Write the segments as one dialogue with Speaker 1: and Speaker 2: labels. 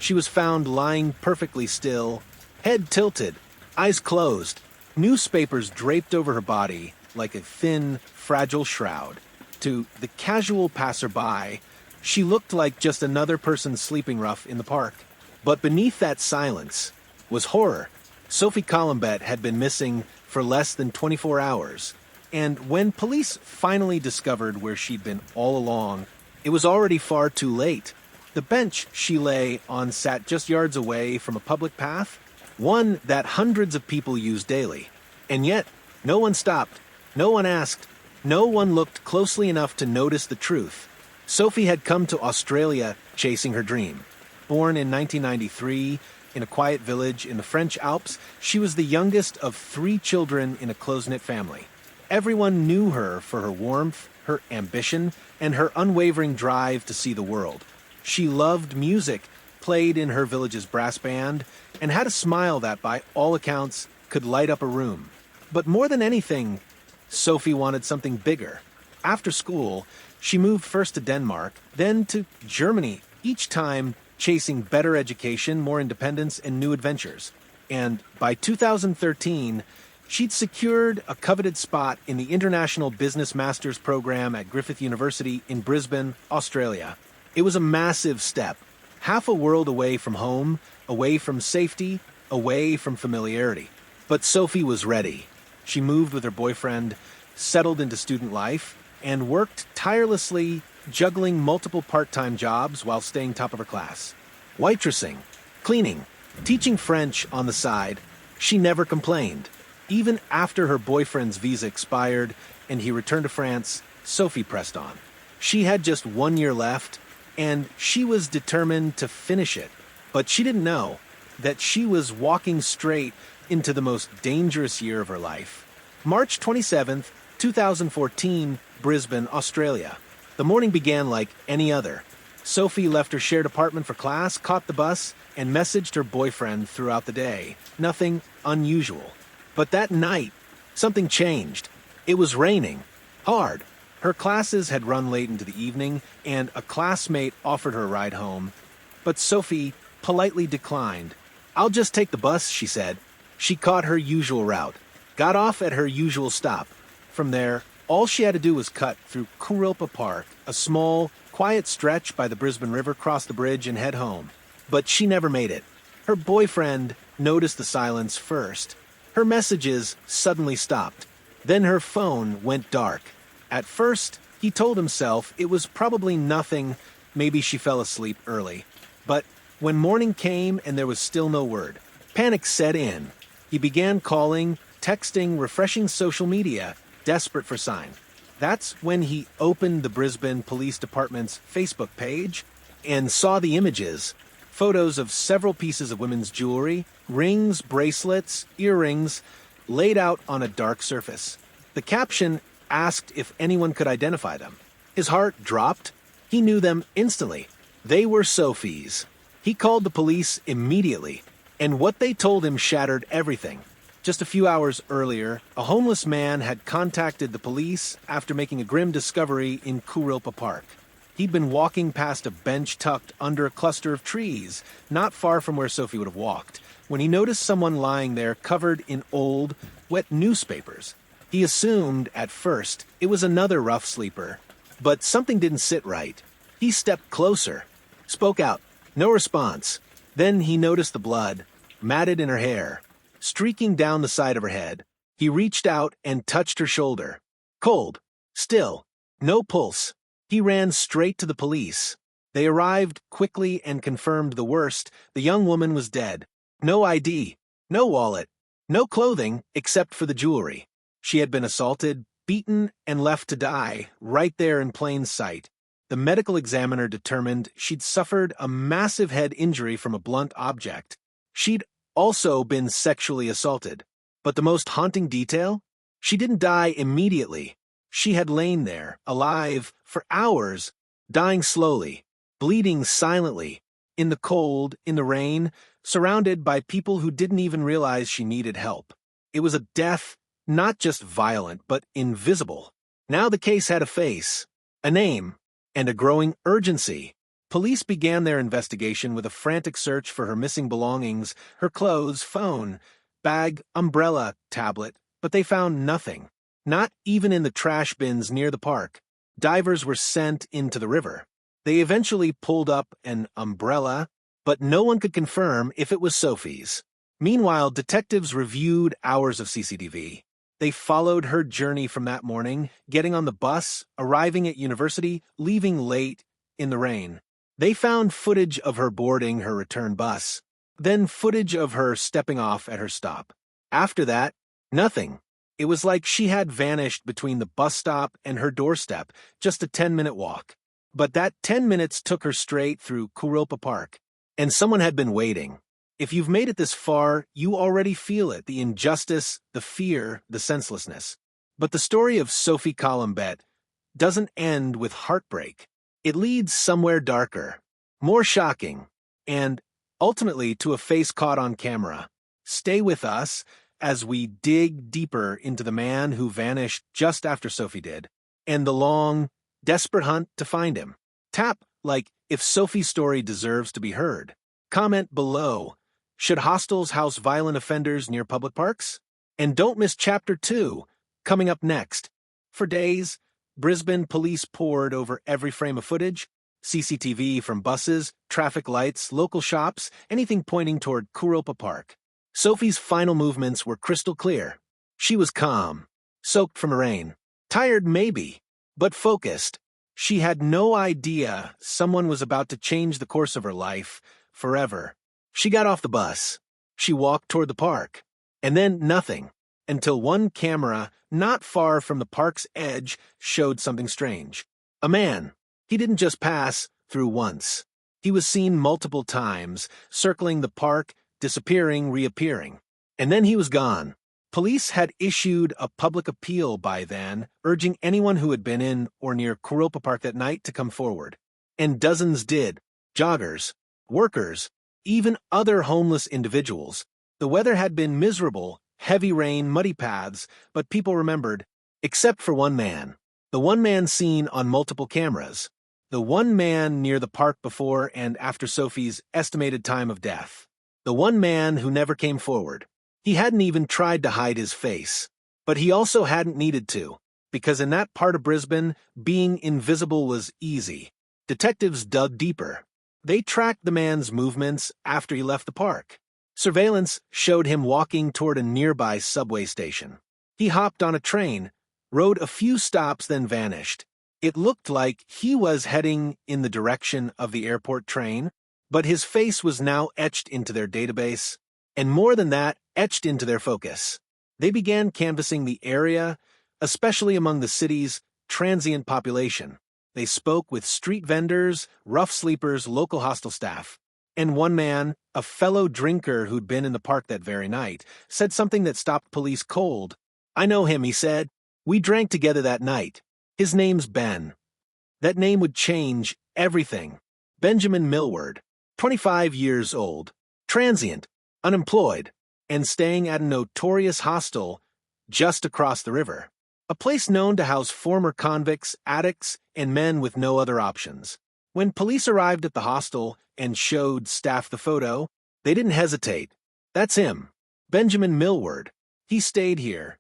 Speaker 1: She was found lying perfectly still, head tilted, eyes closed, newspapers draped over her body like a thin, fragile shroud. To the casual passerby, she looked like just another person sleeping rough in the park. But beneath that silence was horror. Sophie Collombet had been missing for less than 24 hours, and when police finally discovered where she'd been all along, it was already far too late. The bench she lay on sat just yards away from a public path, one that hundreds of people use daily. And yet, no one stopped, no one asked, no one looked closely enough to notice the truth. Sophie had come to Australia chasing her dream. Born in 1993 in a quiet village in the French Alps, she was the youngest of 3 children in a close-knit family. Everyone knew her for her warmth, her ambition, and her unwavering drive to see the world. She loved music, played in her village's brass band, and had a smile that, by all accounts, could light up a room. But more than anything, Sophie wanted something bigger. After school, she moved first to Denmark, then to Germany, each time chasing better education, more independence, and new adventures. And by 2013, she'd secured a coveted spot in the International Business Masters program at Griffith University in Brisbane, Australia. It was a massive step, half a world away from home, away from safety, away from familiarity. But Sophie was ready. She moved with her boyfriend, settled into student life, and worked tirelessly, juggling multiple part-time jobs while staying top of her class. Waitressing, cleaning, teaching French on the side. She never complained. Even after her boyfriend's visa expired and he returned to France, Sophie pressed on. She had just 1 year left, and she was determined to finish it. But she didn't know that she was walking straight into the most dangerous year of her life. March 27th, 2014, Brisbane, Australia. The morning began like any other. Sophie left her shared apartment for class, caught the bus, and messaged her boyfriend throughout the day. Nothing unusual. But that night, something changed. It was raining. Hard. Her classes had run late into the evening, and a classmate offered her a ride home. But Sophie politely declined. "I'll just take the bus," she said. She caught her usual route, got off at her usual stop. From there, all she had to do was cut through Kurilpa Park, a small, quiet stretch by the Brisbane River, cross the bridge, and head home. But she never made it. Her boyfriend noticed the silence first. Her messages suddenly stopped. Then her phone went dark. At first, he told himself it was probably nothing, maybe she fell asleep early. But when morning came and there was still no word, panic set in. He began calling, texting, refreshing social media, desperate for sign. That's when he opened the Brisbane Police Department's Facebook page and saw the images. Photos of several pieces of women's jewelry, rings, bracelets, earrings, laid out on a dark surface. The caption asked if anyone could identify them. His heart dropped. He knew them instantly. They were Sophie's. He called the police immediately, and what they told him shattered everything. Just a few hours earlier, a homeless man had contacted the police after making a grim discovery in Kurilpa Park. He'd been walking past a bench tucked under a cluster of trees, not far from where Sophie would have walked, when he noticed someone lying there covered in old, wet newspapers. He assumed, at first, it was another rough sleeper. But something didn't sit right. He stepped closer, spoke out. No response. Then he noticed the blood, matted in her hair, streaking down the side of her head. He reached out and touched her shoulder. Cold. Still. No pulse. He ran straight to the police. They arrived quickly and confirmed the worst. The young woman was dead. No ID. No wallet. No clothing except for the jewelry. She had been assaulted, beaten, and left to die, right there in plain sight. The medical examiner determined she'd suffered a massive head injury from a blunt object. She'd also been sexually assaulted. But the most haunting detail? She didn't die immediately. She had lain there, alive, for hours, dying slowly, bleeding silently, in the cold, in the rain, surrounded by people who didn't even realize she needed help. It was a death, not just violent, but invisible. Now the case had a face, a name, and a growing urgency. Police began their investigation with a frantic search for her missing belongings, her clothes, phone, bag, umbrella, tablet, but they found nothing. Not even in the trash bins near the park. Divers were sent into the river. They eventually pulled up an umbrella, but no one could confirm if it was Sophie's. Meanwhile, detectives reviewed hours of CCTV. They followed her journey from that morning, getting on the bus, arriving at university, leaving late, in the rain. They found footage of her boarding her return bus, then footage of her stepping off at her stop. After that, nothing. It was like she had vanished between the bus stop and her doorstep, just a 10-minute walk. But that 10 minutes took her straight through Kurilpa Park. And someone had been waiting. If you've made it this far, you already feel it, the injustice, the fear, the senselessness. But the story of Sophie Collombet doesn't end with heartbreak. It leads somewhere darker, more shocking, and ultimately to a face caught on camera. Stay with us as we dig deeper into the man who vanished just after Sophie did, and the long, desperate hunt to find him. Tap like if Sophie's story deserves to be heard. Comment below. Should hostels house violent offenders near public parks? And don't miss Chapter 2, coming up next. For days, Brisbane police pored over every frame of footage, CCTV from buses, traffic lights, local shops, anything pointing toward Kurilpa Park. Sophie's final movements were crystal clear. She was calm, soaked from rain, tired maybe, but focused. She had no idea someone was about to change the course of her life forever. She got off the bus. She walked toward the park. And then nothing, until one camera not far from the park's edge showed something strange. A man. He didn't just pass through once. He was seen multiple times, circling the park, disappearing, reappearing. And then he was gone. Police had issued a public appeal by then, urging anyone who had been in or near Kurilpa Park that night to come forward. And dozens did. Joggers, workers, even other homeless individuals. The weather had been miserable, heavy rain, muddy paths, but people remembered, except for one man. The one man seen on multiple cameras. The one man near the park before and after Sophie's estimated time of death. The one man who never came forward. He hadn't even tried to hide his face. But he also hadn't needed to, because in that part of Brisbane, being invisible was easy. Detectives dug deeper. They tracked the man's movements after he left the park. Surveillance showed him walking toward a nearby subway station. He hopped on a train, rode a few stops, then vanished. It looked like he was heading in the direction of the airport train, but his face was now etched into their database, and more than that, etched into their focus. They began canvassing the area, especially among the city's transient population. They spoke with street vendors, rough sleepers, local hostel staff. And one man, a fellow drinker who'd been in the park that very night, said something that stopped police cold. "I know him," he said. "We drank together that night. His name's Ben." That name would change everything. Benjamin Milward, 25 years old, transient, unemployed, and staying at a notorious hostel just across the river. A place known to house former convicts, addicts, and men with no other options. When police arrived at the hostel and showed staff the photo, they didn't hesitate. That's him, Benjamin Milward. He stayed here.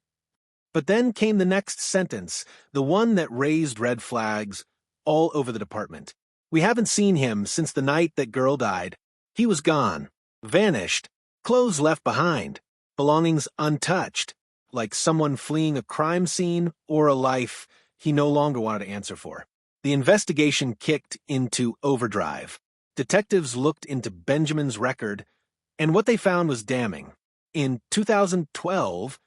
Speaker 1: But then came the next sentence, the one that raised red flags all over the department. "We haven't seen him since the night that girl died. He was gone, vanished, clothes left behind, belongings untouched, like someone fleeing a crime scene or a life he no longer wanted to answer for." The investigation kicked into overdrive. Detectives looked into Benjamin's record, and what they found was damning. In 2012,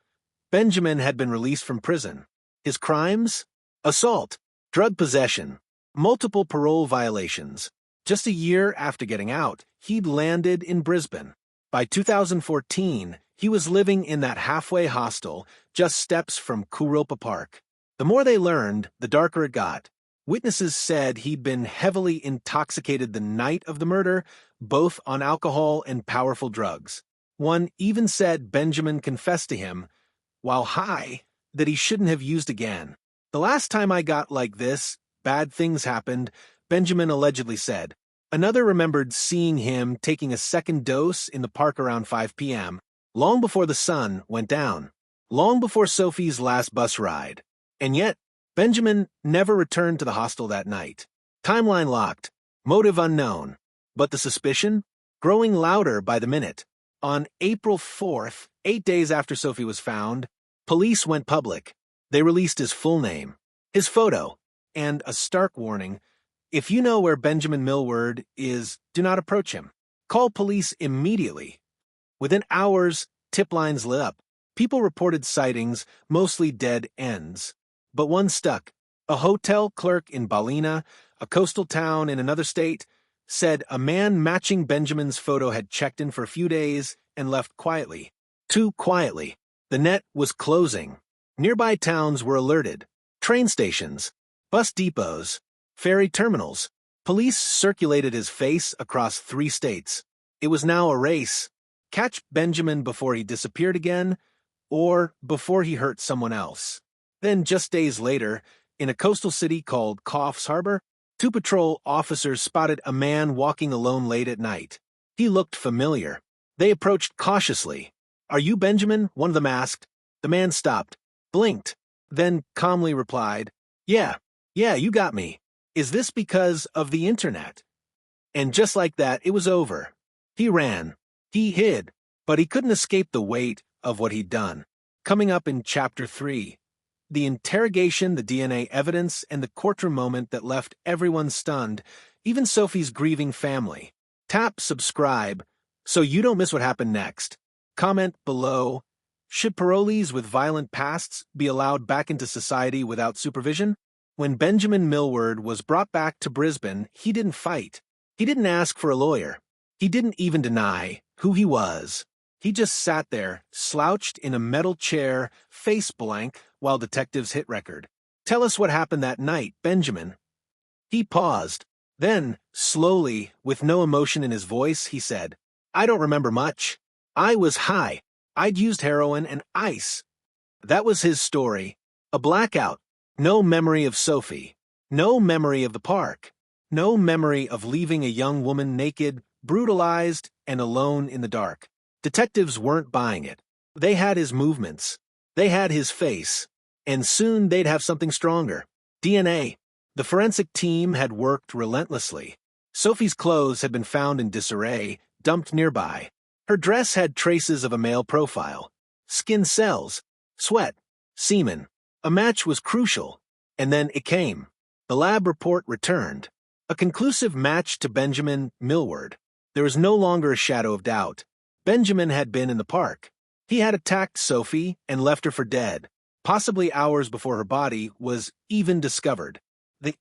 Speaker 1: Benjamin had been released from prison. His crimes? Assault, drug possession, multiple parole violations. Just a year after getting out, he'd landed in Brisbane. By 2014, he was living in that halfway hostel just steps from Kurilpa Park. The more they learned, the darker it got. Witnesses said he'd been heavily intoxicated the night of the murder, both on alcohol and powerful drugs. One even said Benjamin confessed to him, while high, that he shouldn't have used again. "The last time I got like this, bad things happened," Benjamin allegedly said. Another remembered seeing him taking a second dose in the park around 5 p.m., long before the sun went down, long before Sophie's last bus ride. And yet, Benjamin never returned to the hostel that night. Timeline locked, motive unknown, but the suspicion growing louder by the minute. On April 4th, 8 days after Sophie was found, police went public. They released his full name, his photo, and a stark warning: if you know where Benjamin Milward is, do not approach him. Call police immediately. Within hours, tip lines lit up. People reported sightings, mostly dead ends. But one stuck. A hotel clerk in Ballina, a coastal town in another state, said a man matching Benjamin's photo had checked in for a few days and left quietly. Too quietly. The net was closing. Nearby towns were alerted. Train stations, bus depots, ferry terminals. Police circulated his face across 3 states. It was now a race. Catch Benjamin before he disappeared again, or before he hurt someone else. Then, just days later, in a coastal city called Coffs Harbor, 2 patrol officers spotted a man walking alone late at night. He looked familiar. They approached cautiously. "Are you Benjamin?" one of them asked. The man stopped, blinked, then calmly replied, Yeah, you got me. Is this because of the internet?" And just like that, it was over. He ran. He hid. But he couldn't escape the weight of what he'd done. Coming up in Chapter 3. The interrogation, the DNA evidence, and the courtroom moment that left everyone stunned, even Sophie's grieving family. Tap subscribe so you don't miss what happened next. Comment below: should parolees with violent pasts be allowed back into society without supervision? When Benjamin Milward was brought back to Brisbane, he didn't fight. He didn't ask for a lawyer. He didn't even deny who he was. He just sat there, slouched in a metal chair, face blank, while detectives hit record. "Tell us what happened that night, Benjamin." He paused. Then, slowly, with no emotion in his voice, he said, "I don't remember much. I was high. I'd used heroin and ice." That was his story. A blackout. No memory of Sophie. No memory of the park. No memory of leaving a young woman naked, brutalized, and alone in the dark. Detectives weren't buying it. They had his movements. They had his face. And soon they'd have something stronger. DNA. The forensic team had worked relentlessly. Sophie's clothes had been found in disarray, dumped nearby. Her dress had traces of a male profile. Skin cells, sweat, semen. A match was crucial. And then it came. The lab report returned. A conclusive match to Benjamin Milward. There was no longer a shadow of doubt. Benjamin had been in the park. He had attacked Sophie and left her for dead, possibly hours before her body was even discovered. The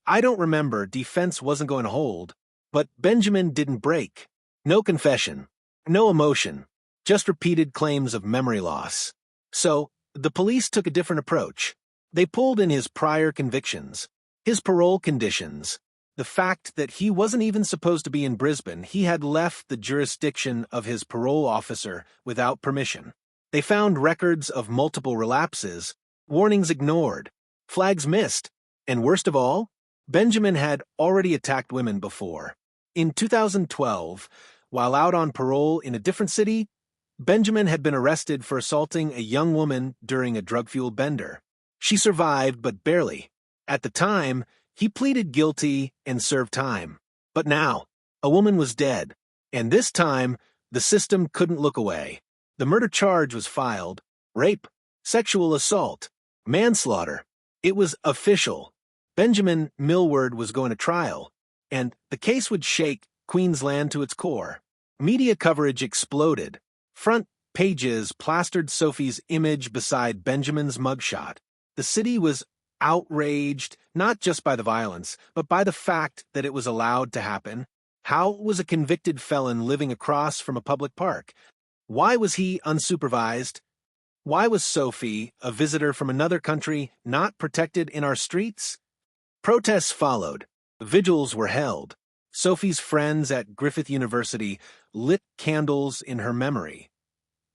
Speaker 1: "I don't remember" defense wasn't going to hold, but Benjamin didn't break. No confession. No emotion. Just repeated claims of memory loss. So, the police took a different approach. They pulled in his prior convictions, his parole conditions, the fact that he wasn't even supposed to be in Brisbane. He had left the jurisdiction of his parole officer without permission. They found records of multiple relapses, warnings ignored, flags missed, and worst of all, Benjamin had already attacked women before. In 2012, while out on parole in a different city, Benjamin had been arrested for assaulting a young woman during a drug-fueled bender. She survived, but barely. At the time, he pleaded guilty and served time. But now, a woman was dead, and this time, the system couldn't look away. The murder charge was filed: rape, sexual assault, manslaughter. It was official. Benjamin Milward was going to trial, and the case would shake Queensland to its core. Media coverage exploded. Front pages plastered Sophie's image beside Benjamin's mugshot. The city was outraged, not just by the violence, but by the fact that it was allowed to happen. How was a convicted felon living across from a public park? Why was he unsupervised? Why was Sophie, a visitor from another country, not protected in our streets? Protests followed. Vigils were held. Sophie's friends at Griffith University lit candles in her memory.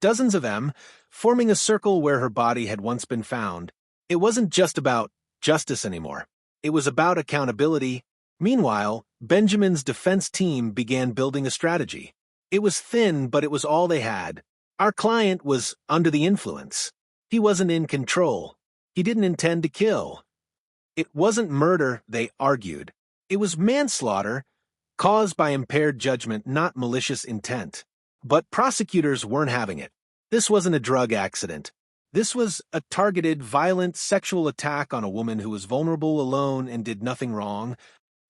Speaker 1: Dozens of them, forming a circle where her body had once been found. It wasn't just about justice anymore. It was about accountability. Meanwhile, Benjamin's defense team began building a strategy. It was thin, but it was all they had. Our client was under the influence. He wasn't in control. He didn't intend to kill. It wasn't murder, they argued. It was manslaughter, caused by impaired judgment, not malicious intent. But prosecutors weren't having it. This wasn't a drug accident. This was a targeted, violent sexual attack on a woman who was vulnerable, alone, and did nothing wrong.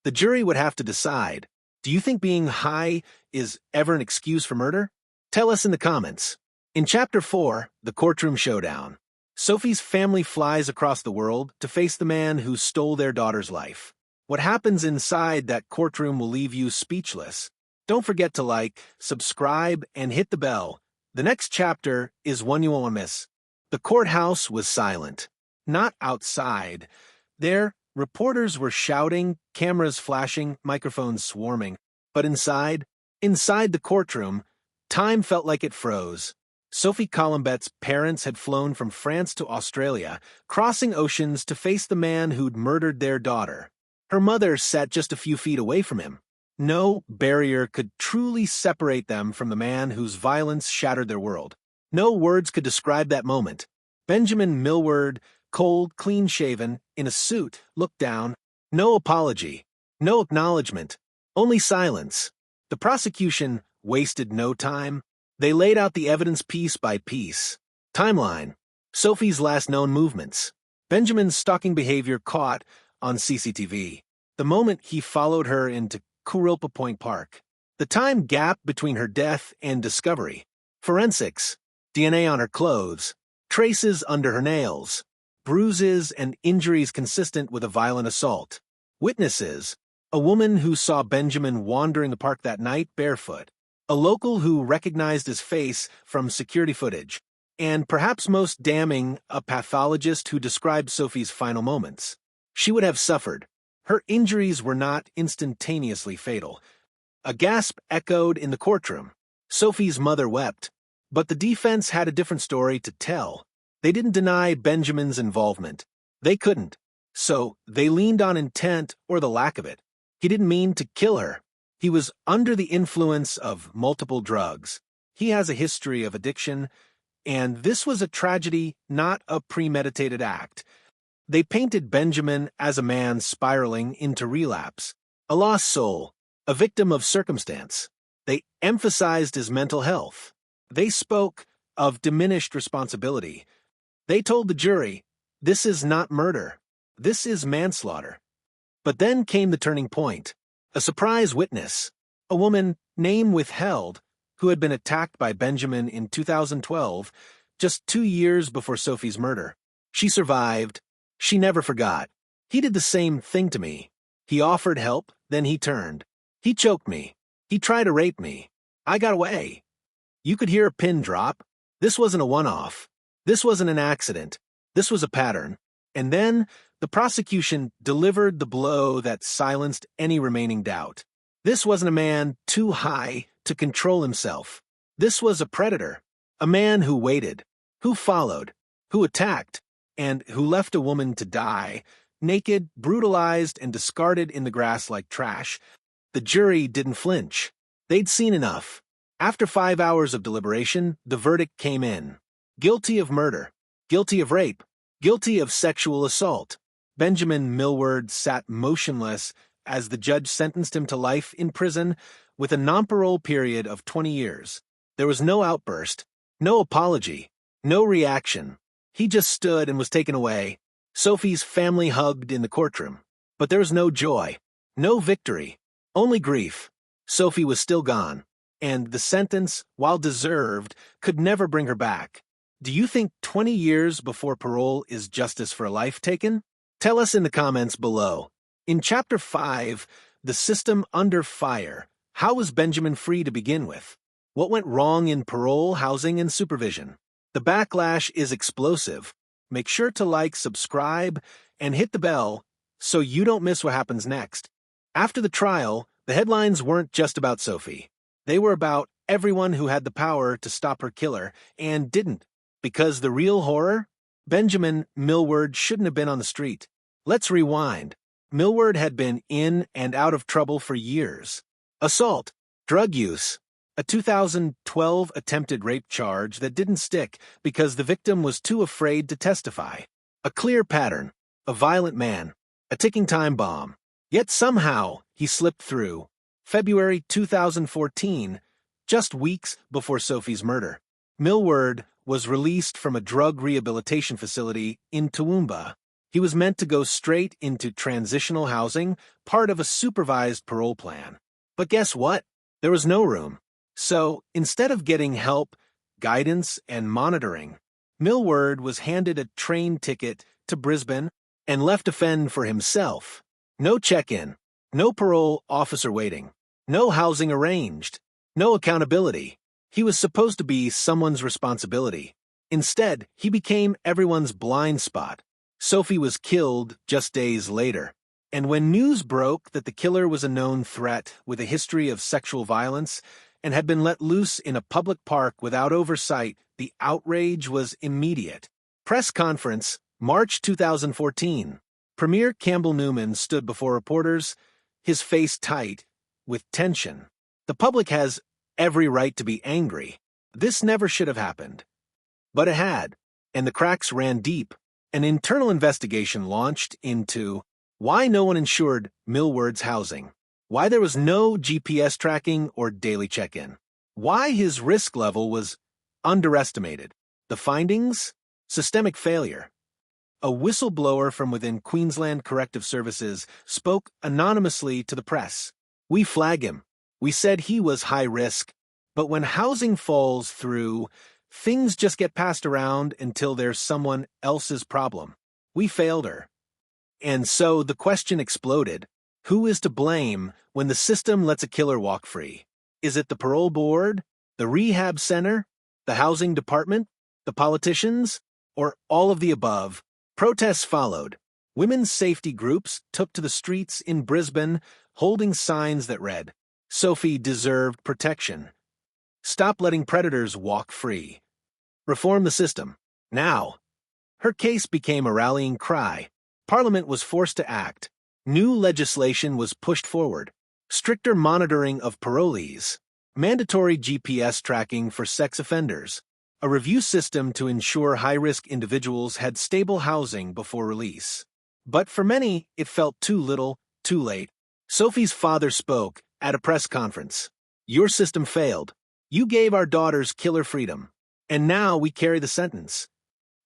Speaker 1: The jury would have to decide. Do you think being high is ever an excuse for murder? Tell us in the comments. In Chapter 4, The Courtroom Showdown, Sophie's family flies across the world to face the man who stole their daughter's life. What happens inside that courtroom will leave you speechless. Don't forget to like, subscribe, and hit the bell. The next chapter is one you won't miss. The courthouse was silent. Not outside. There, reporters were shouting, cameras flashing, microphones swarming. But inside the courtroom, time felt like it froze. Sophie Collombet's parents had flown from France to Australia, crossing oceans to face the man who'd murdered their daughter. Her mother sat just a few feet away from him. No barrier could truly separate them from the man whose violence shattered their world. No words could describe that moment. Benjamin Milward, cold, clean-shaven, in a suit, looked down. No apology. No acknowledgement. Only silence. The prosecution wasted no time. They laid out the evidence piece by piece. Timeline. Sophie's last known movements. Benjamin's stalking behavior caught on CCTV. The moment he followed her into Kurilpa Park. The time gap between her death and discovery. Forensics. DNA on her clothes. Traces under her nails. Bruises and injuries consistent with a violent assault. Witnesses. A woman who saw Benjamin wandering the park that night barefoot. A local who recognized his face from security footage. And perhaps most damning, a pathologist who described Sophie's final moments. She would have suffered. Her injuries were not instantaneously fatal. A gasp echoed in the courtroom. Sophie's mother wept. But the defense had a different story to tell. They didn't deny Benjamin's involvement. They couldn't. So they leaned on intent or the lack of it. He didn't mean to kill her. He was under the influence of multiple drugs. He has a history of addiction, and this was a tragedy, not a premeditated act. They painted Benjamin as a man spiraling into relapse, a lost soul, a victim of circumstance. They emphasized his mental health. They spoke of diminished responsibility. They told the jury, this is not murder. This is manslaughter. But then came the turning point. A surprise witness, a woman, name withheld, who had been attacked by Benjamin in 2012, just 2 years before Sophie's murder. She survived. She never forgot. He did the same thing to me. He offered help, then he turned. He choked me. He tried to rape me. I got away. You could hear a pin drop. This wasn't a one-off. This wasn't an accident. This was a pattern. And then the prosecution delivered the blow that silenced any remaining doubt. This wasn't a man too high to control himself. This was a predator, a man who waited, who followed, who attacked, and who left a woman to die, naked, brutalized, and discarded in the grass like trash. The jury didn't flinch. They'd seen enough. After 5 hours of deliberation, the verdict came in. Guilty of murder, guilty of rape, guilty of sexual assault. Benjamin Milward sat motionless as the judge sentenced him to life in prison with a non-parole period of 20 years. There was no outburst, no apology, no reaction. He just stood and was taken away. Sophie's family hugged in the courtroom. But there was no joy, no victory, only grief. Sophie was still gone, and the sentence, while deserved, could never bring her back. Do you think 20 years before parole is justice for a life taken? Tell us in the comments below. In Chapter 5, The System Under Fire, how was Benjamin free to begin with? What went wrong in parole, housing, and supervision? The backlash is explosive. Make sure to like, subscribe, and hit the bell so you don't miss what happens next. After the trial, the headlines weren't just about Sophie. They were about everyone who had the power to stop her killer and didn't. Because the real horror? Benjamin Milward shouldn't have been on the street. Let's rewind. Milward had been in and out of trouble for years. Assault, drug use, a 2012 attempted rape charge that didn't stick because the victim was too afraid to testify. A clear pattern, a violent man, a ticking time bomb. Yet somehow he slipped through. February 2014, just weeks before Sophie's murder. Milward was released from a drug rehabilitation facility in Toowoomba. He was meant to go straight into transitional housing, part of a supervised parole plan. But guess what? There was no room. So, instead of getting help, guidance, and monitoring, Milward was handed a train ticket to Brisbane and left to fend for himself. No check-in, no parole officer waiting, no housing arranged, no accountability. He was supposed to be someone's responsibility. Instead, he became everyone's blind spot. Sophie was killed just days later. And when news broke that the killer was a known threat with a history of sexual violence and had been let loose in a public park without oversight, the outrage was immediate. Press conference, March 2014. Premier Campbell Newman stood before reporters, his face tight, with tension. The public has every right to be angry. This never should have happened. But it had, and the cracks ran deep. An internal investigation launched into why no one insured Milward's housing, why there was no GPS tracking or daily check-in, why his risk level was underestimated. The findings? Systemic failure. A whistleblower from within Queensland Corrective Services spoke anonymously to the press. We flag him. We said he was high risk, but when housing falls through, things just get passed around until there's someone else's problem. We failed her. And so the question exploded. Who is to blame when the system lets a killer walk free? Is it the parole board, the rehab center, the housing department, the politicians, or all of the above? Protests followed. Women's safety groups took to the streets in Brisbane holding signs that read, "Sophie deserved protection. Stop letting predators walk free. Reform the system. Now." Her case became a rallying cry. Parliament was forced to act. New legislation was pushed forward. Stricter monitoring of parolees. Mandatory GPS tracking for sex offenders. A review system to ensure high-risk individuals had stable housing before release. But for many, it felt too little, too late. Sophie's father spoke at a press conference. "Your system failed. You gave our daughters killer freedom. And now we carry the sentence.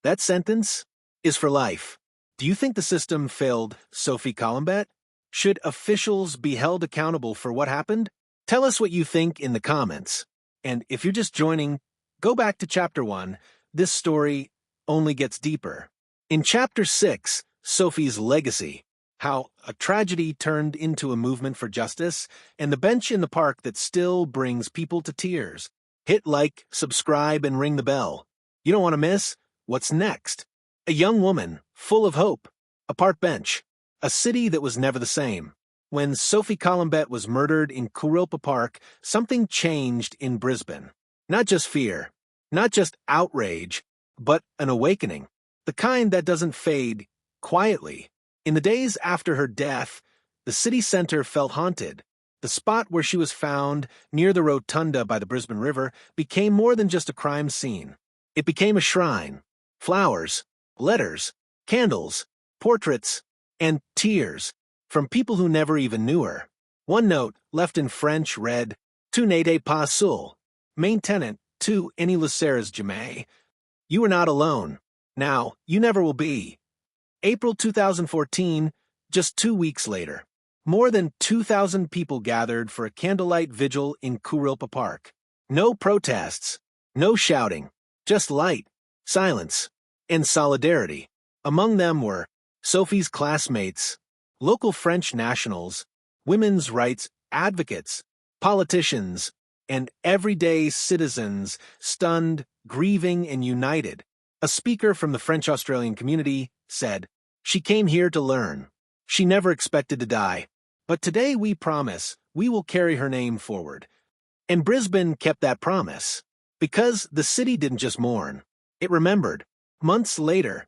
Speaker 1: That sentence is for life." Do you think the system failed Sophie Collombet? Should officials be held accountable for what happened? Tell us what you think in the comments. And if you're just joining, go back to Chapter 1. This story only gets deeper. In Chapter 6, Sophie's legacy, how a tragedy turned into a movement for justice, and the bench in the park that still brings people to tears. Hit like, subscribe, and ring the bell. You don't want to miss what's next. A young woman, full of hope. A park bench. A city that was never the same. When Sophie Collombet was murdered in Kurilpa Park, something changed in Brisbane. Not just fear, not just outrage, but an awakening. The kind that doesn't fade quietly. In the days after her death, the city centre felt haunted. The spot where she was found, near the rotunda by the Brisbane River, became more than just a crime scene. It became a shrine. Flowers, letters, candles, portraits, and tears from people who never even knew her. One note, left in French, read, "Tu n'étais pas seul. Main tenant, tu ne le seras jamais. You were not alone. Now, you never will be." April 2014, just 2 weeks later. More than 2,000 people gathered for a candlelight vigil in Kurilpa Park. No protests, no shouting, just light, silence, and solidarity. Among them were Sophie's classmates, local French nationals, women's rights advocates, politicians, and everyday citizens stunned, grieving, and united. A speaker from the French-Australian community said, "She came here to learn. She never expected to die. But today we promise we will carry her name forward." And Brisbane kept that promise. Because the city didn't just mourn. It remembered. Months later,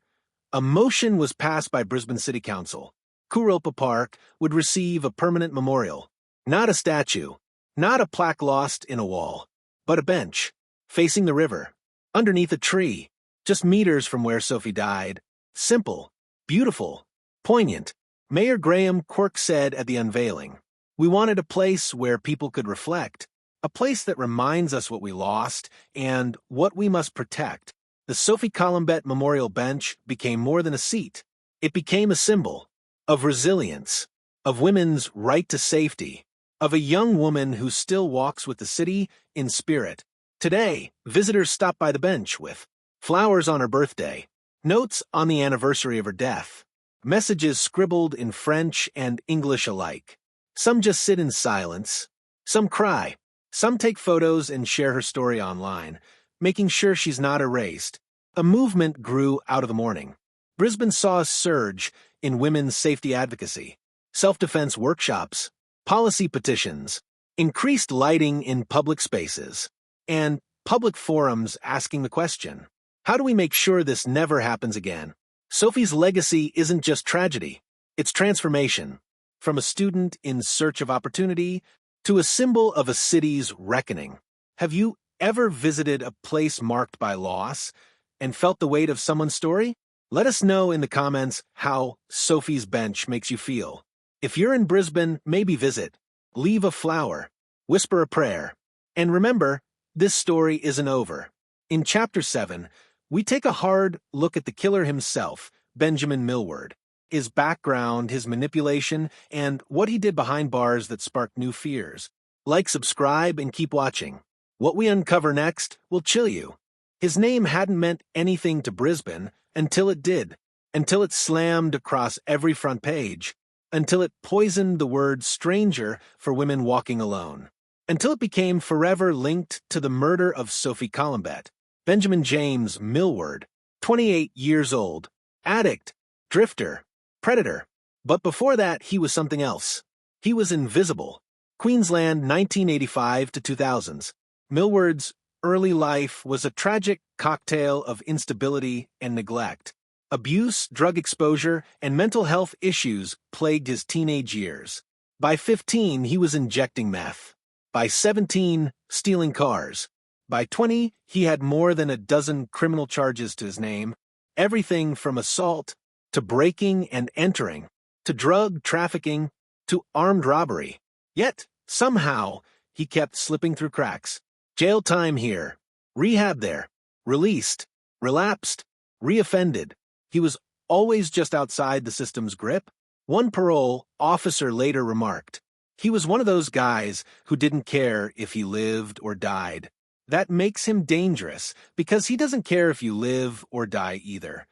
Speaker 1: a motion was passed by Brisbane City Council. Kurilpa Park would receive a permanent memorial. Not a statue, not a plaque lost in a wall, but a bench, facing the river, underneath a tree, just meters from where Sophie died. Simple, beautiful, poignant. Mayor Graham Quirk said at the unveiling, "We wanted a place where people could reflect, a place that reminds us what we lost and what we must protect." The Sophie Collombet Memorial Bench became more than a seat. It became a symbol of resilience, of women's right to safety, of a young woman who still walks with the city in spirit. Today, visitors stop by the bench with flowers on her birthday, notes on the anniversary of her death, messages scribbled in French and English alike. Some just sit in silence, some cry, some take photos and share her story online, making sure she's not erased. A movement grew out of the mourning. Brisbane saw a surge in women's safety advocacy, self-defense workshops, policy petitions, increased lighting in public spaces, and public forums asking the question, how do we make sure this never happens again? Sophie's legacy isn't just tragedy, it's transformation. From a student in search of opportunity to a symbol of a city's reckoning. Have you ever visited a place marked by loss and felt the weight of someone's story? Let us know in the comments how Sophie's Bench makes you feel. If you're in Brisbane, maybe visit, leave a flower, whisper a prayer. And remember, this story isn't over. In Chapter 7, we take a hard look at the killer himself, Benjamin Milward, his background, his manipulation, and what he did behind bars that sparked new fears. Like, subscribe, and keep watching. What we uncover next will chill you. His name hadn't meant anything to Brisbane until it did, until it slammed across every front page, until it poisoned the word stranger for women walking alone, until it became forever linked to the murder of Sophie Collombet. Benjamin James Milward, 28 years old, addict, drifter, predator. But before that, he was something else. He was invisible. Queensland, 1985 to 2000s. Milward's early life was a tragic cocktail of instability and neglect. Abuse, drug exposure, and mental health issues plagued his teenage years. By 15, he was injecting meth. By 17, stealing cars. By 20, he had more than a dozen criminal charges to his name, everything from assault to breaking and entering, to drug trafficking, to armed robbery. Yet, somehow, he kept slipping through cracks. Jail time here, rehab there, released, relapsed, reoffended. He was always just outside the system's grip. One parole officer later remarked, "He was one of those guys who didn't care if he lived or died. That makes him dangerous because he doesn't care if you live or die either."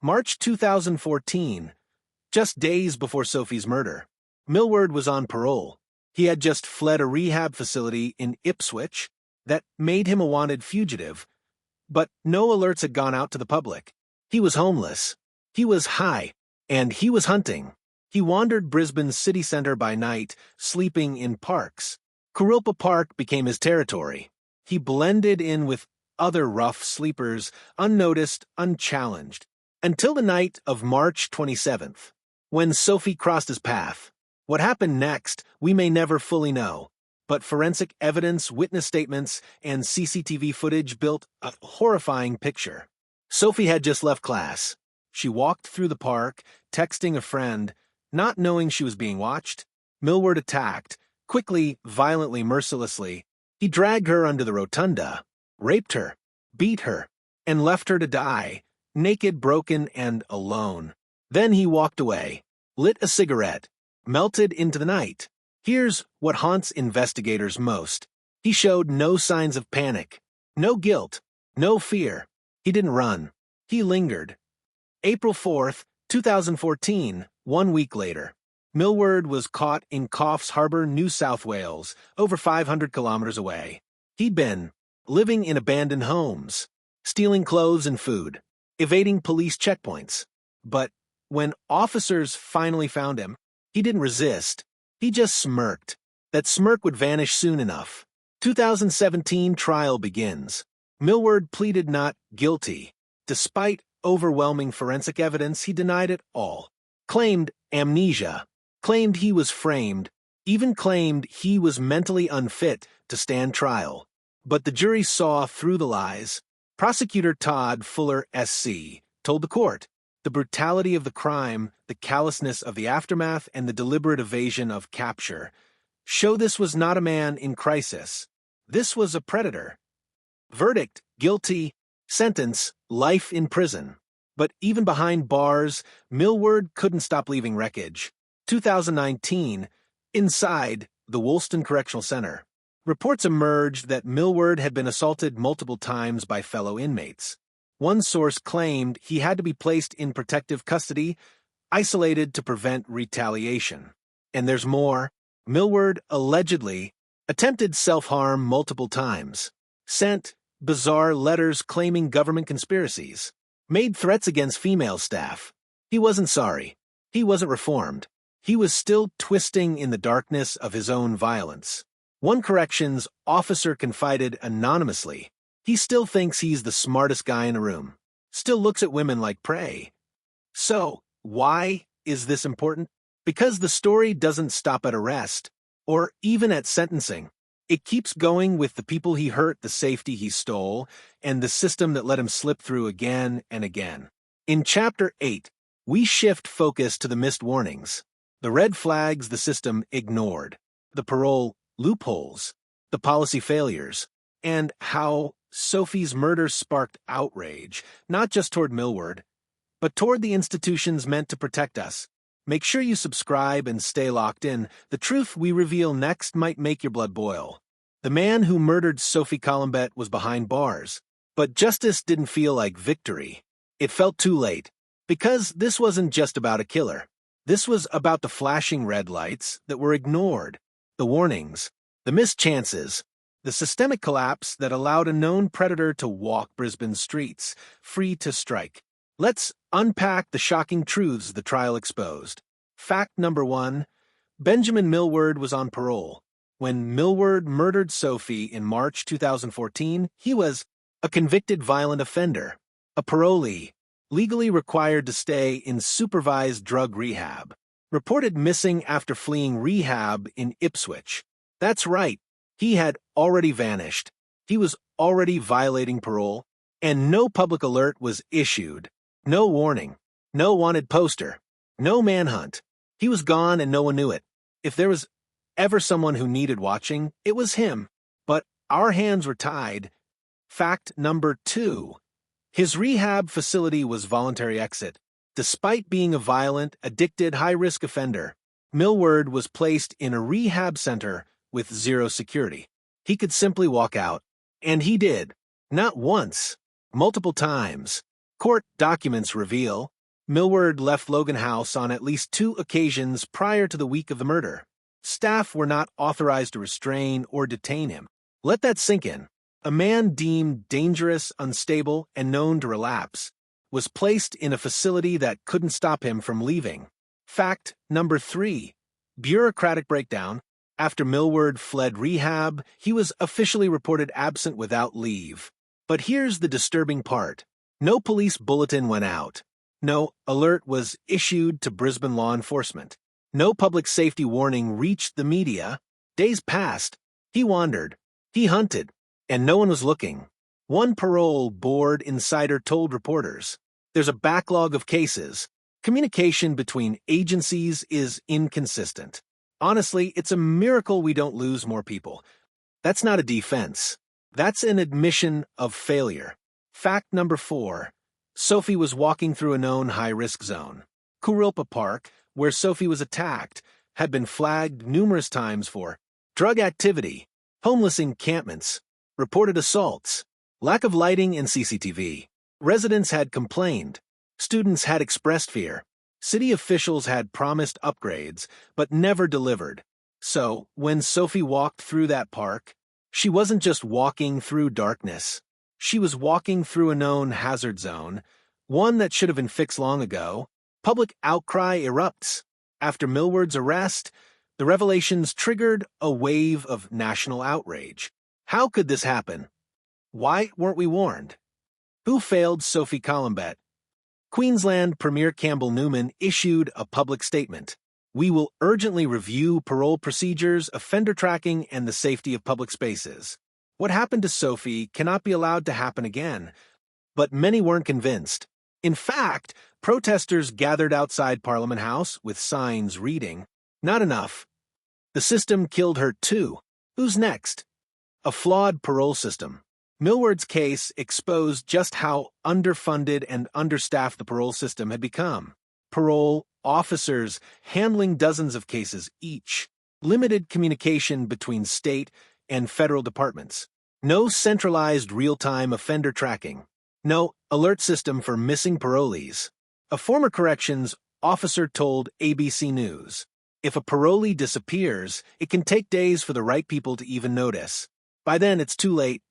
Speaker 1: March 2014, just days before Sophie's murder, Milward was on parole. He had just fled a rehab facility in Ipswich that made him a wanted fugitive, but no alerts had gone out to the public. He was homeless, he was high, and he was hunting. He wandered Brisbane's city centre by night, sleeping in parks. Kurilpa Park became his territory. He blended in with other rough sleepers, unnoticed, unchallenged, until the night of March 27th, when Sophie crossed his path. What happened next, we may never fully know, but forensic evidence, witness statements, and CCTV footage built a horrifying picture. Sophie had just left class. She walked through the park, texting a friend, not knowing she was being watched. Milward attacked, quickly, violently, mercilessly. He dragged her under the rotunda, raped her, beat her, and left her to die, naked, broken, and alone. Then he walked away, lit a cigarette, melted into the night. Here's what haunts investigators most. He showed no signs of panic, no guilt, no fear. He didn't run. He lingered. April 4th, 2014, 1 week later. Milward was caught in Coffs Harbour, New South Wales, over 500 kilometers away. He'd been living in abandoned homes, stealing clothes and food, evading police checkpoints. But when officers finally found him, he didn't resist. He just smirked. That smirk would vanish soon enough. 2017 trial begins. Milward pleaded not guilty. Despite overwhelming forensic evidence, he denied it all. Claimed amnesia, claimed he was framed, even claimed he was mentally unfit to stand trial. But the jury saw through the lies. Prosecutor Todd Fuller, SC, told the court, the brutality of the crime, the callousness of the aftermath, and the deliberate evasion of capture show this was not a man in crisis. This was a predator. Verdict, guilty. Sentence, life in prison. But even behind bars, Milward couldn't stop leaving wreckage. 2019, inside the Woolston Correctional Center, reports emerged that Milward had been assaulted multiple times by fellow inmates. One source claimed he had to be placed in protective custody, isolated to prevent retaliation. And there's more. Milward allegedly attempted self-harm multiple times, sent bizarre letters claiming government conspiracies, made threats against female staff. He wasn't sorry. He wasn't reformed. He was still twisting in the darkness of his own violence. One corrections officer confided anonymously, he still thinks he's the smartest guy in a room, still looks at women like prey. So, why is this important? Because the story doesn't stop at arrest, or even at sentencing. It keeps going with the people he hurt, the safety he stole, and the system that let him slip through again and again. In Chapter 8, we shift focus to the missed warnings, the red flags the system ignored, the parole loopholes, the policy failures, and how Sophie's murder sparked outrage, not just toward Milward, but toward the institutions meant to protect us. Make sure you subscribe and stay locked in. The truth we reveal next might make your blood boil. The man who murdered Sophie Collombet was behind bars, but justice didn't feel like victory. It felt too late, because this wasn't just about a killer. This was about the flashing red lights that were ignored, the warnings, the missed chances, the systemic collapse that allowed a known predator to walk Brisbane streets, free to strike. Let's unpack the shocking truths the trial exposed. Fact number 1, Benjamin Milward was on parole. When Milward murdered Sophie in March 2014, he was a convicted violent offender, a parolee, legally required to stay in supervised drug rehab, reported missing after fleeing rehab in Ipswich. That's right, he had already vanished. He was already violating parole, and no public alert was issued. No warning, no wanted poster, no manhunt. He was gone and no one knew it. If there was ever someone who needed watching, it was him. But our hands were tied. Fact number 2, his rehab facility was voluntary exit. Despite being a violent, addicted, high-risk offender, Milward was placed in a rehab center with zero security. He could simply walk out. And he did. Not once, multiple times. Court documents reveal Milward left Logan House on at least 2 occasions prior to the week of the murder. Staff were not authorized to restrain or detain him. Let that sink in. A man deemed dangerous, unstable, and known to relapse was placed in a facility that couldn't stop him from leaving. Fact number 3, bureaucratic breakdown. After Milward fled rehab, he was officially reported absent without leave. But here's the disturbing part. No police bulletin went out. No alert was issued to Brisbane law enforcement. No public safety warning reached the media. Days passed. He wandered. He hunted. And no one was looking. One parole board insider told reporters, "There's a backlog of cases. Communication between agencies is inconsistent. Honestly, it's a miracle we don't lose more people." That's not a defense. That's an admission of failure. Fact number 4, Sophie was walking through a known high-risk zone. Kurilpa Park, where Sophie was attacked, had been flagged numerous times for drug activity, homeless encampments, reported assaults, lack of lighting and CCTV. Residents had complained. Students had expressed fear. City officials had promised upgrades, but never delivered. So, when Sophie walked through that park, she wasn't just walking through darkness. She was walking through a known hazard zone, one that should have been fixed long ago. Public outcry erupts. After Milward's arrest, the revelations triggered a wave of national outrage. How could this happen? Why weren't we warned? Who failed Sophie Collombet? Queensland Premier Campbell Newman issued a public statement. We will urgently review parole procedures, offender tracking, and the safety of public spaces. What happened to Sophie cannot be allowed to happen again. But many weren't convinced. In fact, protesters gathered outside Parliament House with signs reading, "Not enough. The system killed her too. Who's next?" A flawed parole system. Milward's case exposed just how underfunded and understaffed the parole system had become. Parole officers handling dozens of cases each. Limited communication between state and federal departments. No centralized real-time offender tracking. No alert system for missing parolees. A former corrections officer told ABC News, "If a parolee disappears, it can take days for the right people to even notice. By then, it's too late."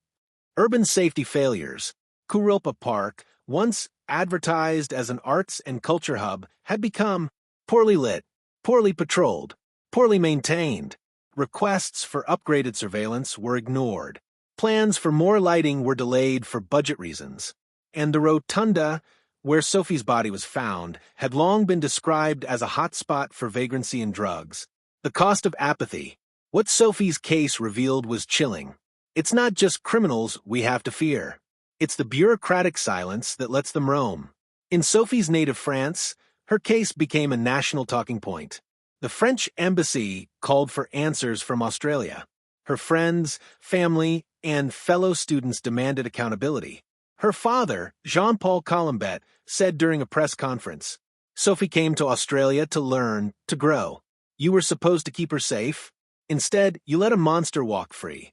Speaker 1: Urban safety failures. Kurilpa Park, once advertised as an arts and culture hub, had become poorly lit, poorly patrolled, poorly maintained. Requests for upgraded surveillance were ignored. Plans for more lighting were delayed for budget reasons. And the rotunda, where Sophie's body was found, had long been described as a hotspot for vagrancy and drugs. The cost of apathy. What Sophie's case revealed was chilling. It's not just criminals we have to fear. It's the bureaucratic silence that lets them roam. In Sophie's native France, her case became a national talking point. The French embassy called for answers from Australia. Her friends, family, and fellow students demanded accountability. Her father, Jean-Paul Collombet, said during a press conference, "Sophie came to Australia to learn, to grow. You were supposed to keep her safe. Instead, you let a monster walk free."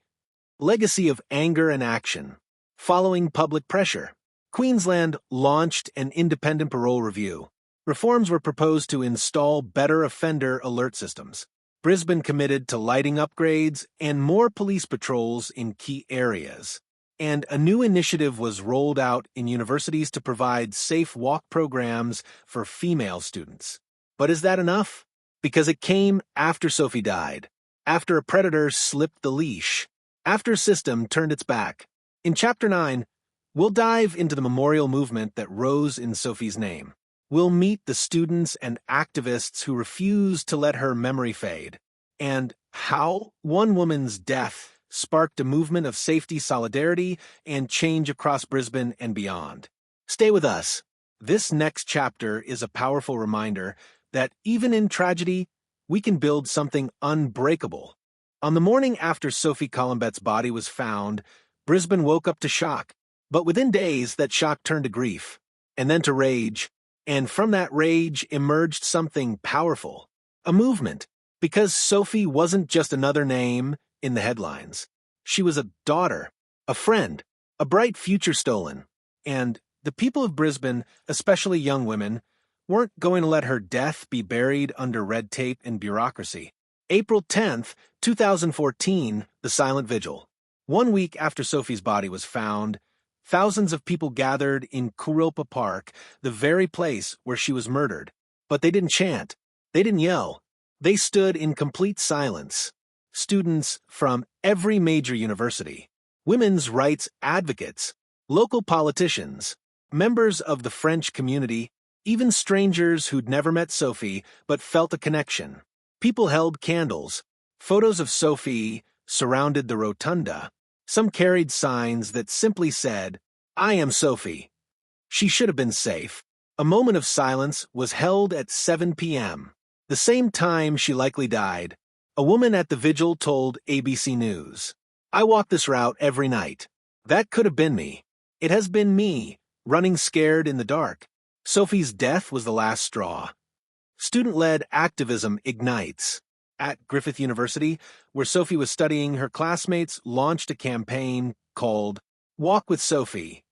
Speaker 1: Legacy of anger and action. Following public pressure, Queensland launched an independent parole review. Reforms were proposed to install better offender alert systems. Brisbane committed to lighting upgrades and more police patrols in key areas. And a new initiative was rolled out in universities to provide safe walk programs for female students. But is that enough? Because it came after Sophie died, after a predator slipped the leash, after a system turned its back. In Chapter 9, we'll dive into the memorial movement that rose in Sophie's name. We'll meet the students and activists who refused to let her memory fade, and how one woman's death sparked a movement of safety, solidarity, and change across Brisbane and beyond. Stay with us. This next chapter is a powerful reminder that even in tragedy, we can build something unbreakable. On the morning after Sophie Collombet's body was found, Brisbane woke up to shock. But within days, that shock turned to grief, and then to rage. And from that rage emerged something powerful. A movement. Because Sophie wasn't just another name in the headlines. She was a daughter, a friend, a bright future stolen. And the people of Brisbane, especially young women, weren't going to let her death be buried under red tape and bureaucracy. April 10th, 2014, the silent vigil. 1 week after Sophie's body was found, thousands of people gathered in Kurilpa Park, the very place where she was murdered. But they didn't chant. They didn't yell. They stood in complete silence. Students from every major university, women's rights advocates, local politicians, members of the French community, even strangers who'd never met Sophie but felt a connection. People held candles. Photos of Sophie surrounded the rotunda. Some carried signs that simply said, "I am Sophie." She should have been safe. A moment of silence was held at 7 p.m., the same time she likely died. A woman at the vigil told ABC News, "I walk this route every night. That could have been me. It has been me, running scared in the dark. Sophie's death was the last straw." Student-led activism ignites. At Griffith University, where Sophie was studying, her classmates launched a campaign called Walk with Sophie.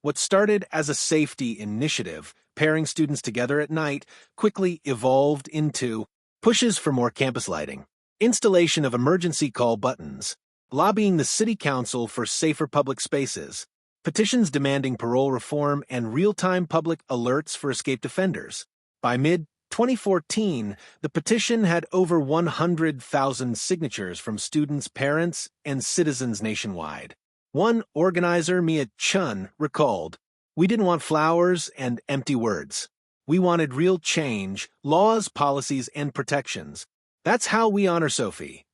Speaker 1: What started as a safety initiative, pairing students together at night, quickly evolved into pushes for more campus lighting, installation of emergency call buttons, lobbying the city council for safer public spaces, petitions demanding parole reform, and real-time public alerts for escaped offenders. By mid-2014, the petition had over 100,000 signatures from students, parents, and citizens nationwide. One organizer, Mia Chun, recalled, We didn't want flowers and empty words. We wanted real change, laws, policies, and protections. That's how we honor Sophie.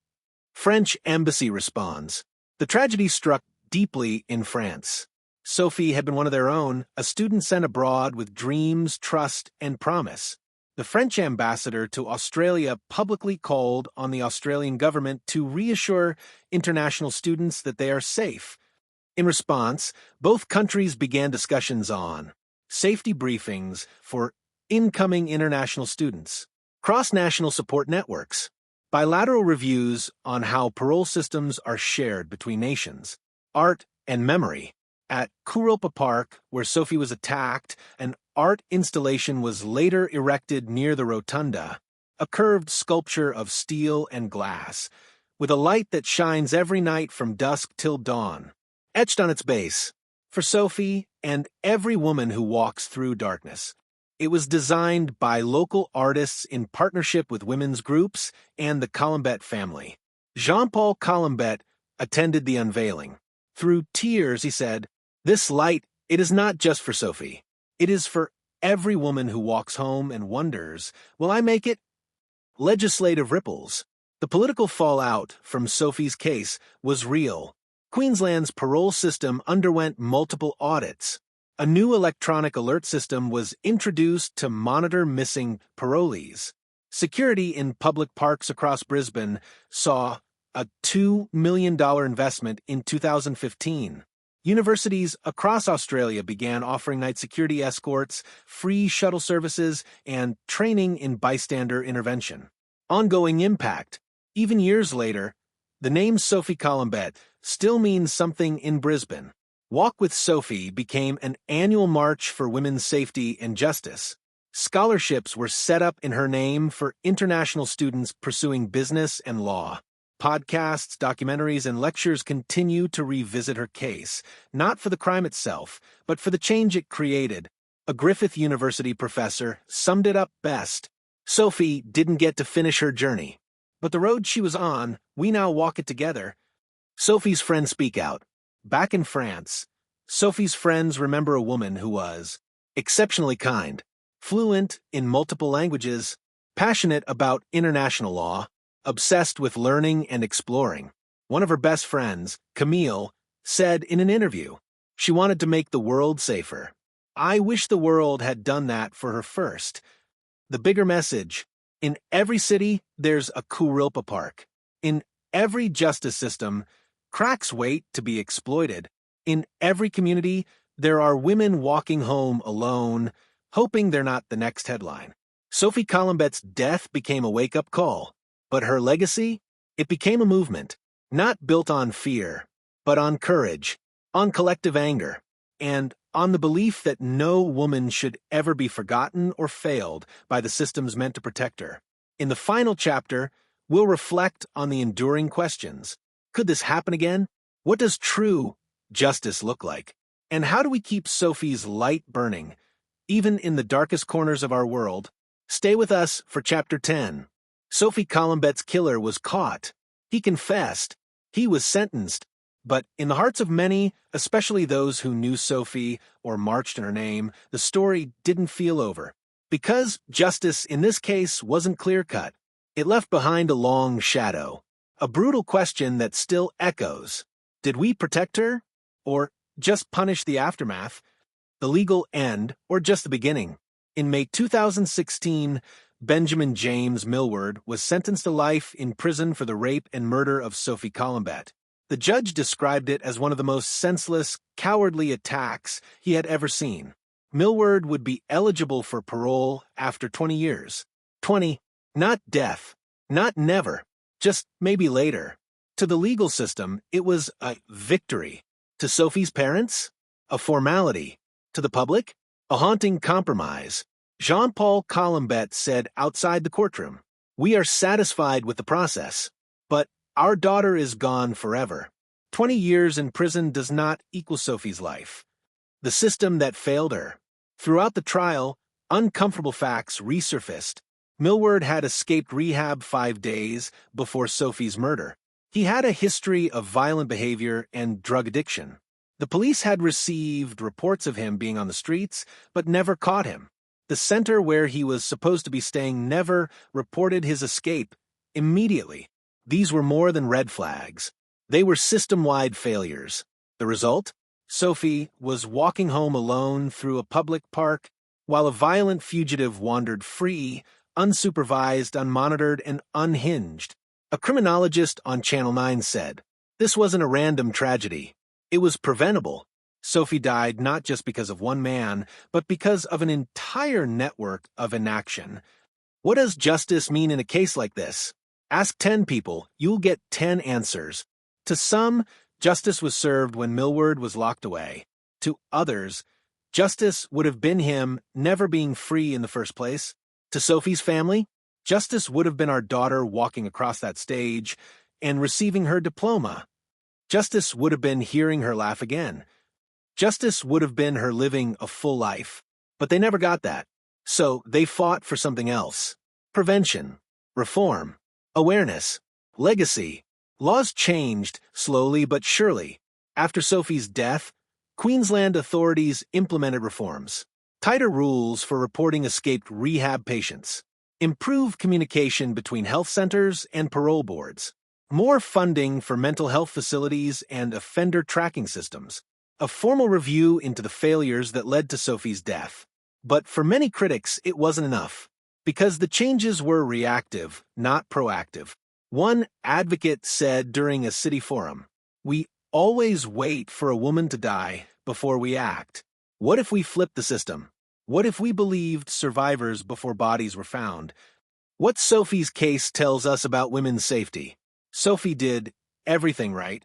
Speaker 1: French embassy responds. The tragedy struck deeply in France. Sophie had been one of their own, a student sent abroad with dreams, trust, and promise. The French ambassador to Australia publicly called on the Australian government to reassure international students that they are safe. In response, both countries began discussions on safety briefings for incoming international students, cross-national support networks, bilateral reviews on how parole systems are shared between nations, art and memory. At Kurilpa Park, where Sophie was attacked, an art installation was later erected near the rotunda, a curved sculpture of steel and glass, with a light that shines every night from dusk till dawn. Etched on its base, for Sophie and every woman who walks through darkness. It was designed by local artists in partnership with women's groups and the Collombet family. Jean-Paul Collombet attended the unveiling. Through tears, he said, "This light, it is not just for Sophie. It is for every woman who walks home and wonders, will I make it?" Legislative ripples. The political fallout from Sophie's case was real. Queensland's parole system underwent multiple audits. A new electronic alert system was introduced to monitor missing parolees. Security in public parks across Brisbane saw a $2 million investment in 2015. Universities across Australia began offering night security escorts, free shuttle services, and training in bystander intervention. Ongoing impact. Even years later, the name Sophie Collombet still means something in Brisbane. Walk with Sophie became an annual march for women's safety and justice. Scholarships were set up in her name for international students pursuing business and law. Podcasts, documentaries, and lectures continue to revisit her case, not for the crime itself, but for the change it created. A Griffith University professor summed it up best. Sophie didn't get to finish her journey, but the road she was on, we now walk it together. Sophie's friends speak out. Back in France, Sophie's friends remember a woman who was exceptionally kind, fluent in multiple languages, passionate about international law, obsessed with learning and exploring. One of her best friends, Camille, said in an interview, she wanted to make the world safer. I wish the world had done that for her first. The bigger message, in every city, there's a Kurilpa Park. In every justice system, cracks wait to be exploited. In every community, there are women walking home alone, hoping they're not the next headline. Sophie Collombet's death became a wake-up call, but her legacy, it became a movement, not built on fear, but on courage, on collective anger, and on the belief that no woman should ever be forgotten or failed by the systems meant to protect her. In the final chapter, we'll reflect on the enduring questions. Could this happen again? What does true justice look like? And how do we keep Sophie's light burning, even in the darkest corners of our world? Stay with us for Chapter 10. Sophie Collombet's killer was caught. He confessed. He was sentenced. But in the hearts of many, especially those who knew Sophie or marched in her name, the story didn't feel over. Because justice in this case wasn't clear-cut, it left behind a long shadow. A brutal question that still echoes. Did we protect her? Or just punish the aftermath? The legal end, or just the beginning? In May 2016, Benjamin James Milward was sentenced to life in prison for the rape and murder of Sophie Collombet. The judge described it as one of the most senseless, cowardly attacks he had ever seen. Milward would be eligible for parole after 20 years. 20, not death, not never. Just maybe later. To the legal system, it was a victory. To Sophie's parents, a formality. To the public, a haunting compromise. Jean-Paul Collombet said outside the courtroom, "We are satisfied with the process, but our daughter is gone forever." 20 years in prison does not equal Sophie's life. The system that failed her. Throughout the trial, uncomfortable facts resurfaced. Milward had escaped rehab 5 days before Sophie's murder. He had a history of violent behavior and drug addiction. The police had received reports of him being on the streets, but never caught him. The center where he was supposed to be staying never reported his escape immediately. These were more than red flags. They were system-wide failures. The result? Sophie was walking home alone through a public park while a violent fugitive wandered free, unsupervised, unmonitored, and unhinged. A criminologist on Channel 9 said, "This wasn't a random tragedy. It was preventable." Sophie died not just because of one man, but because of an entire network of inaction. What does justice mean in a case like this? Ask 10 people, you'll get 10 answers. To some, justice was served when Milward was locked away. To others, justice would have been him never being free in the first place. To Sophie's family, justice would have been our daughter walking across that stage and receiving her diploma. Justice would have been hearing her laugh again. Justice would have been her living a full life. But they never got that. So they fought for something else. Prevention, reform, awareness, legacy. Laws changed slowly but surely. After Sophie's death, Queensland authorities implemented reforms. Tighter rules for reporting escaped rehab patients. Improved communication between health centers and parole boards. More funding for mental health facilities and offender tracking systems. A formal review into the failures that led to Sophie's death. But for many critics, it wasn't enough. Because the changes were reactive, not proactive. One advocate said during a city forum, "We always wait for a woman to die before we act. What if we flipped the system? What if we believed survivors before bodies were found?" What Sophie's case tells us about women's safety. Sophie did everything right.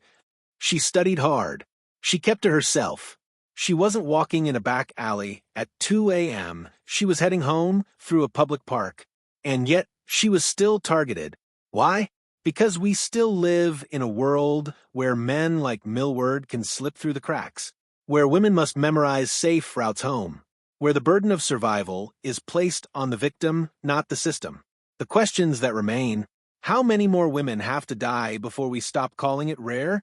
Speaker 1: She studied hard. She kept to herself. She wasn't walking in a back alley at 2 a.m. She was heading home through a public park. And yet, she was still targeted. Why? Because we still live in a world where men like Milward can slip through the cracks, where women must memorize safe routes home, where the burden of survival is placed on the victim, not the system. The questions that remain: how many more women have to die before we stop calling it rare?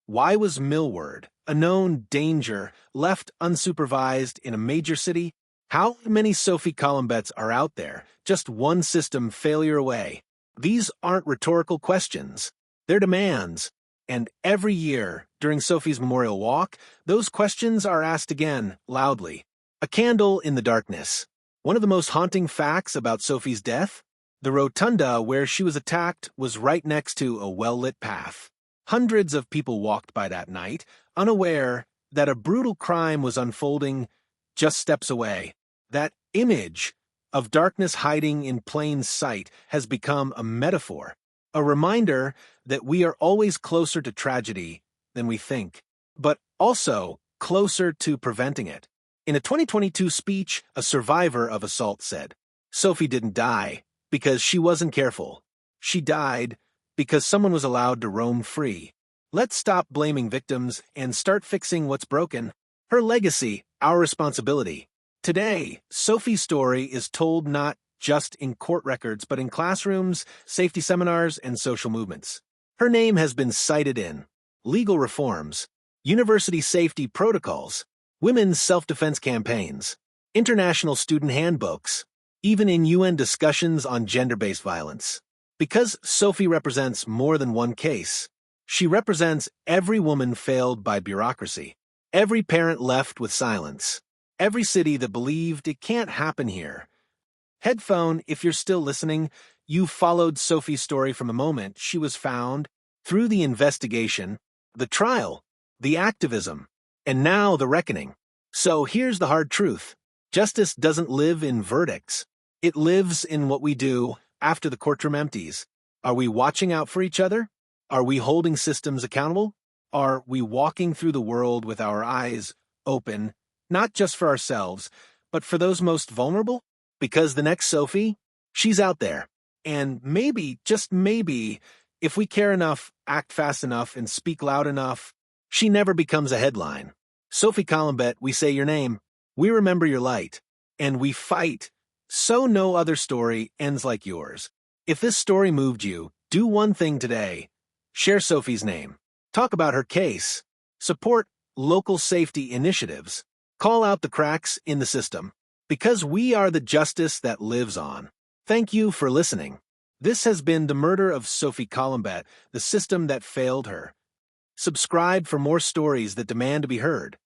Speaker 1: Why was Milward, a known danger, left unsupervised in a major city? How many Sophie Collombets are out there, just one system failure away? These aren't rhetorical questions. They're demands. And every year, during Sophie's memorial walk, those questions are asked again, loudly. A candle in the darkness. One of the most haunting facts about Sophie's death? The rotunda where she was attacked was right next to a well-lit path. Hundreds of people walked by that night, unaware that a brutal crime was unfolding just steps away. That image of darkness hiding in plain sight has become a metaphor, a reminder that we are always closer to tragedy than we think, but also closer to preventing it. In a 2022 speech, a survivor of assault said, "Sophie didn't die because she wasn't careful. She died because someone was allowed to roam free. Let's stop blaming victims and start fixing what's broken. Her legacy, our responsibility." Today, Sophie's story is told not just in court records, but in classrooms, safety seminars, and social movements. Her name has been cited in legal reforms, university safety protocols, women's self-defense campaigns, international student handbooks, even in UN discussions on gender-based violence. Because Sophie represents more than one case, she represents every woman failed by bureaucracy, every parent left with silence, every city that believed it can't happen here. Headphone, if you're still listening, you followed Sophie's story from the moment she was found, through the investigation, the trial, the activism, and now the reckoning. So here's the hard truth. Justice doesn't live in verdicts. It lives in what we do after the courtroom empties. Are we watching out for each other? Are we holding systems accountable? Are we walking through the world with our eyes open, not just for ourselves, but for those most vulnerable? Because the next Sophie, she's out there. And maybe, just maybe, if we care enough, act fast enough, and speak loud enough, she never becomes a headline. Sophie Collombet, we say your name, we remember your light, and we fight so no other story ends like yours. If this story moved you, do one thing today. Share Sophie's name. Talk about her case. Support local safety initiatives, call out the cracks in the system, because we are the justice that lives on. Thank you for listening. This has been The Murder of Sophie Collombet, the system that failed her. Subscribe for more stories that demand to be heard.